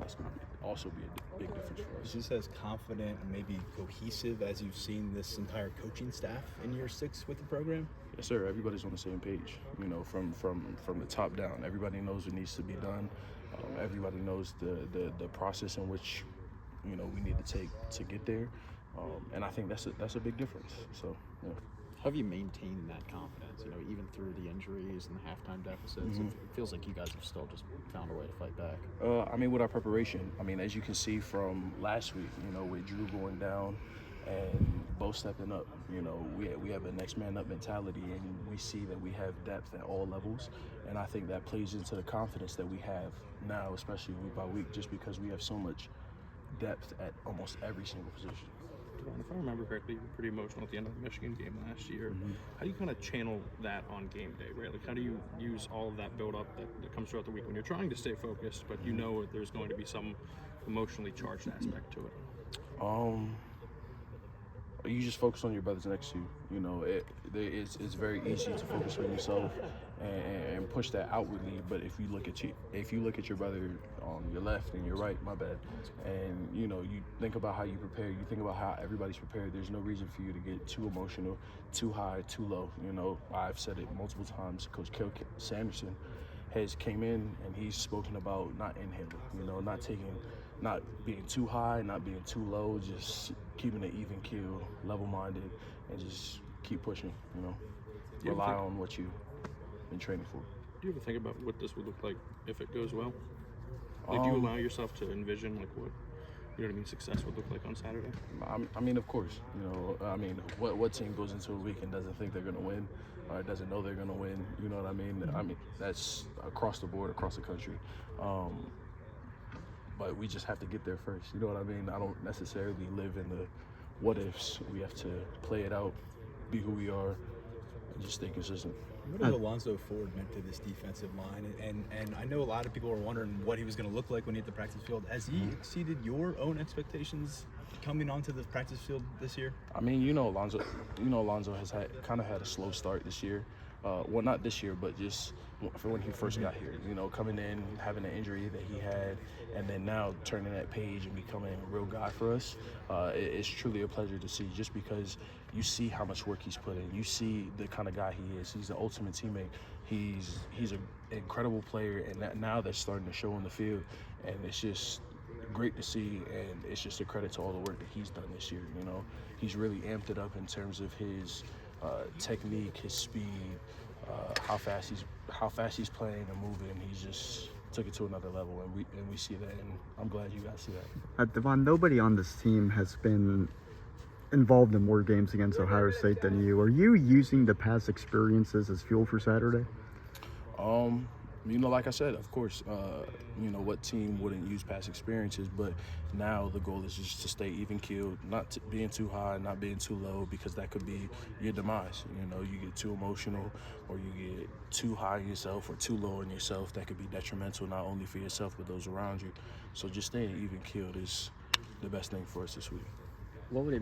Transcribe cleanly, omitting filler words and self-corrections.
that's going to also be a big difference for us. Is this as confident and maybe cohesive as you've seen this entire coaching staff in year 6 with the program? Yes, sir. Everybody's on the same page. You know, from the top down, everybody knows what needs to be done. Everybody knows the process in which, you know, we need to take to get there, and I think that's a big difference. So, yeah. How have you maintained that confidence? You know, even through the injuries and the halftime deficits, it feels like you guys have still just found a way to fight back. I mean, with our preparation, I mean, as you can see from last week, you know, with Drew going down and both stepping up, you know, we have a next man up mentality, and we see that we have depth at all levels, and I think that plays into the confidence that we have now, especially week by week, just because we have so much depth at almost every single position. Dvon, if I remember correctly, you were pretty emotional at the end of the Michigan game last year. How do you kind of channel that on game day, right? Like, how do you use all of that build-up that comes throughout the week when you're trying to stay focused, but you know there's going to be some emotionally charged aspect to it? You just focus on your brothers next to you. You know, it's very easy to focus on yourself and push that outwardly. But if you look at your brother on your left and your right, my bad, and you know, you think about how you prepare, you think about how everybody's prepared. There's no reason for you to get too emotional, too high, too low. You know, I've said it multiple times. Coach Sanderson has came in and he's spoken about not inhaling. You know, not being too high, not being too low, just keeping it even keel, level-minded, and just keep pushing, you know. Rely on what you've been training for. Do you ever think about what this would look like if it goes well? Like, do you allow yourself to envision, like, what, you know what I mean, success would look like on Saturday? I mean, of course, you know, I mean, what team goes into a week and doesn't think they're going to win or doesn't know they're going to win, you know what I mean? I mean, that's across the board, across the country. But we just have to get there first. You know what I mean? I don't necessarily live in the what ifs. We have to play it out, be who we are, and just stay consistent. What has Alonzo Ford meant to this defensive line? And I know a lot of people were wondering what he was going to look like when he hit the practice field. Has he exceeded your own expectations coming onto the practice field this year? I mean, Alonzo has had a slow start this year. Well, not this year, but just for when he first got here. You know, coming in, having an injury that he had, and then now turning that page and becoming a real guy for us. It's truly a pleasure to see, just because you see how much work he's put in. You see the kind of guy he is. He's the ultimate teammate. He's an incredible player, and now that's starting to show on the field. And it's just great to see, and it's just a credit to all the work that he's done this year. You know, he's really amped it up in terms of his technique, his speed, how fast he's playing and moving. He's just took it to another level, and we see that, and I'm glad you guys see that. Dvon, nobody on this team has been involved in more games against Ohio State than you. Are you using the past experiences as fuel for Saturday? You know, like I said, of course, you know, what team wouldn't use past experiences, but now the goal is just to stay even keeled, not being too high, not being too low, because that could be your demise. You know, you get too emotional or you get too high in yourself or too low in yourself. That could be detrimental not only for yourself but those around you. So just staying even keeled is the best thing for us this week. What would it